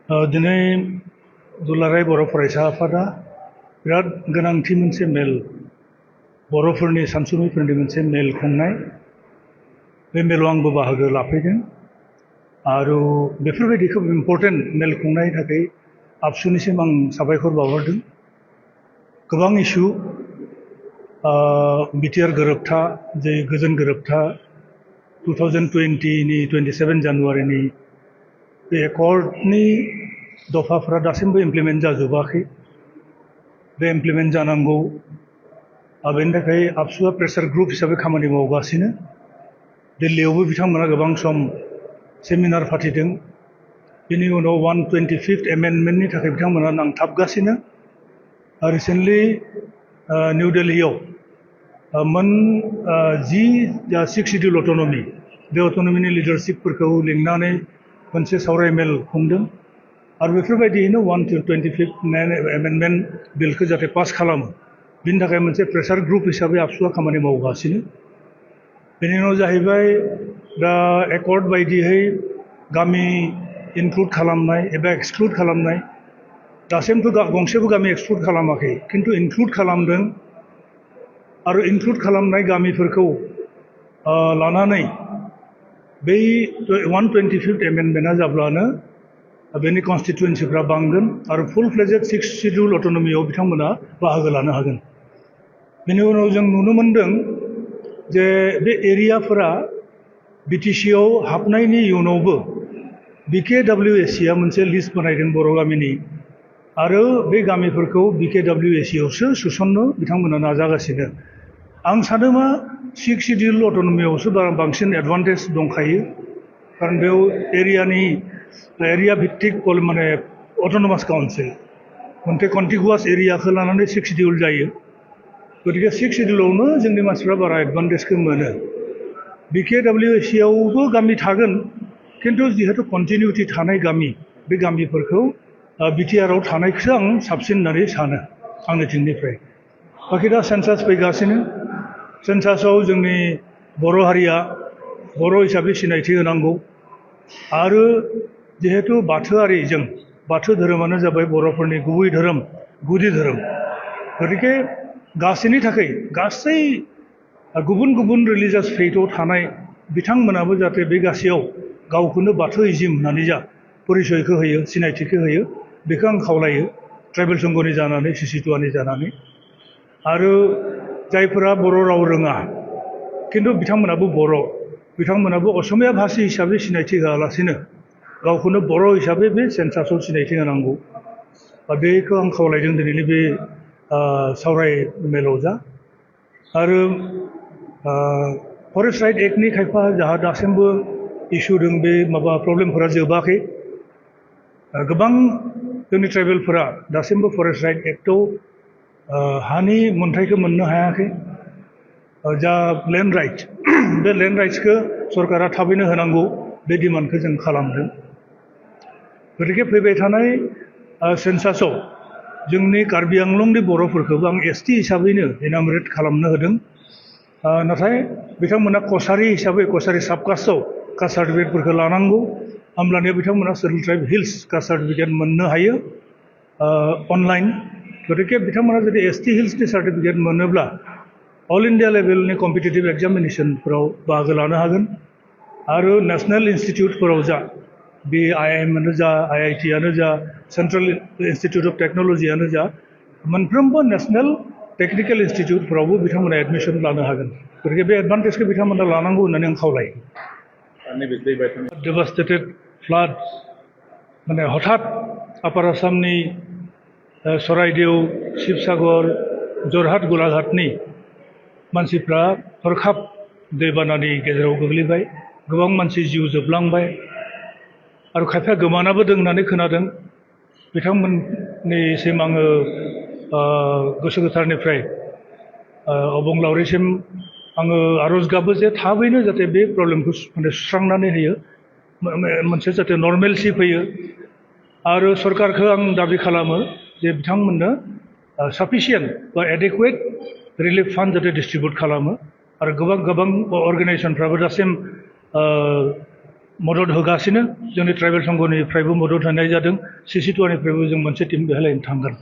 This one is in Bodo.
दिनै दुलाराय बर' फरायसा आफादा बिराद गोनांथि मोनसे मेल बर'फोरनि सानसुमैफोरनि मोनसे मेल खुंनाय बे मेलाव आंबो बाहागो लाफैदों आरो बेफोरबायदि खोब इम्पर्टेन्ट मेल खुंनायनि थाखाय आबसुनिसिम आं साबायखर बावहरदों गोबां इस्यु बिटिआर गोरोबथा जे गोजोन गोरोबथा 2020 नि 27 जानुवारिनि बे एकर्डनि दफाफ्रा दासिमबो इमप्लिमेन्ट जाजोबाखै बे इमप्लिमेन्ट जानांगौ बेनि थाखाय आबसुआ प्रेसार ग्रुप हिसाबै खामानि मावगासिनो दिल्लीयावबो बिथांमोना गोबां सम सेमिनार फाथिदों बेनि उनाव 125th एमेन्डमेन्टनि थाखाय बिथांमोना नांथाबगासिनो रिसेन्टलि निउ दिल्लीयाव मोन 6 शिड्युल अट'नमि बे अट'नमिनि लिडारशिपफोरखौ लिंनानै मोनसे सावरायमेल खुंदों आरो बेफोरबायदियैनो 125th एमेन्डमेन्ट बिलखौ जाहाथे पास खालामो बिनि थाखाय मोनसे प्रेसार ग्रुप हिसाबै आबसुआ खामानि मावगासिनो बेनि उनाव जाहैबाय दा एकर्ड बायदियै गामि इनक्लुड खालामनाय एबा एक्सक्लुड खालामनाय दासिमथ' गंसेबो गामि एक्सक्लुड खालामाखै खिन्थु इनक्लुड खालामदों आरो इनक्लुड खालामनाय गामिफोरखौ लानानै बै 125th एमेन्डमेन्टआ जाब्लानो बेनि कन्स्टिटुयेन्सिफ्रा बांगोन आरो फुल फ्लेजेड 6 शिड्युल अट'नमियाव बिथांमोना बाहागो लानो हागोन बेनि उनाव जों नुनो मोनदों जे बे एरियाफोरा बिटिसिआव हाबनायनि इयुनावबो BKWSCआ मोनसे लिस्ट बानायदों बर' गामिनि आरो बे गामिफोरखौ BKWSCआवसो सोसननो बिथांमोना नाजागासिनो आं सानो मा 6 शिड्युल अट'नमियावसो बांसिन एडभान्टेज दंखायो खारन बेयाव एरिया भित्तिक माने अट'नमास काउन्सिल मोनसे कन्टिगुवास एरियाखौ लानानै 6 शिड्युल जायो गतिके 6 शिड्युलावनो जोंनि मानसिफ्रा बारा एडभान्टेजखौ मोनो BKWSCआवबो गामि थागोन खिन्थु जिहेतु कन्टिनिउटि थानाय गामि बे गामिफोरखौ बिटिआरआव थानायखौसो आं साबसिन होननानै सानो आंनिथिंनिफ्राय बाखि दा सेन्सास फैगासिनो सेन्सासाव जोंनि बर' हारिया बर' हिसाबै सिनायथि होनांगौ आरो जिहेतु बाथौआरिजों बाथौ धोरोमानो जाबाय बर'फोरनि गुबै धोरोम गुदि धोरोम गतिके गासैनि थाखाय गासै गुबुन गुबुन रिलिजियास फेथआव थानाय बिथांमोनाबो जाहाथे बे गासैयाव गावखौनो बाथौइजिम होननानै जा परिचयखौ होयो सिनायथिखौ होयो बेखौ आं खावलायो ट्राइबेल संघनि जानानै सिसिटुवानि जानानै आरो जायफोरा बर' राव रोङा खिन्थु बिथांमोनाबो असमिया भाषी हिसाबै सिनायथि होआलासिनो गावखौनो बर' हिसाबै बे सेन्सासाव सिनायथि होनांगौ बेखौ आं खावलायदों दिनैनि बे सावराय मेलाव जा आरो फरेस्ट राइट एक्टनि खायफा जाहा दासिमबो इस्यु दं बे माबा प्रब्लेमफोरा जोबाखै गोबां जोंनि ट्राइबेलफोरा दासिमबो फरेस्ट राइट एक्टआव हानि मोन्थाइखौ मोननो हायाखै जा लेन्ड राइट बे लेन्ड राइट्सखौ सरकारा थाबैनो होनांगौ बे डिमान्डखौ जों खालामदों गतिके फैबाय थानाय सेन्सासाव जोंनि कार्बि आंलंनि बर'फोरखौबो आं ST हिसाबैनो इनामरेट खालामनो होदों नाथाय बिथांमोना कसारि हिसाबै कसारि साबकास्टआव कास्ट सार्टिफिकेटफोरखौ लानांगौ होमब्लानिया बिथांमोना scheduled tribe hills caste certificate मोननो हायो अनलाइन गतिके बिथांमोना जुदि ST हिल्सनि सार्टिफिकेट मोनोब्ला अल इन्डिया लेभेलनि कम्पिटिटिभ एग्जामिनेसनफोराव बाहागो लानो हागोन आरो नेशनेल इन्स्टिटिउटफोराव जा बे IIM-आनो जा IIT-आनो जा सेन्ट्रेल इन्स्टिटिउट अफ टेक्न'लजियानो जा मोनफ्रोमबो नेशनेल टेक्निकेल इन्स्टिटिउटफोरावबो बिथांमोना एडमिसन लानो हागोन गतिके बे एडभान्टेजखौ बिथांमोना लानांगौ होननानै आं खावलायो डेभास्टेटेड फ्लाड माने हठात आपार आसामनि सराइदेउ शिबसागर जरहाट गलाघाटनि मानसिफ्रा हरखाब दैबानानि गेजेराव गोग्लैबाय गोबां मानसि जिउ जोबलांबाय आरो खायफा गोमानाबो दों होननानै खोनादों बिथांमोननिसिम आङो गोसो गोथारनिफ्राय अबंलावरिसिम आङो आर'ज गाबो जे थाबैनो जाहाथे बे प्रब्लेमखौ माने सुस्रांनानै होयो मोनसे जाहाथे नर्मेलसि फैयो आरो सरकारखौ आं दाबि खालामो जे बिथांमोननो साफिसियेन्ट बा एडिकुवेट रिलिफ फान्ड जाहाथे डिस्ट्रिबिउट खालामो आरो गोबां अर्गानाइजेसनफ्राबो दासिम मदद होगासिनो जोंनि ट्राइबेल संघनिफ्रायबो मदद होनाय जादों सिसिटुआनिफ्रायबो जों मोनसे टीम बेहाय थांगोन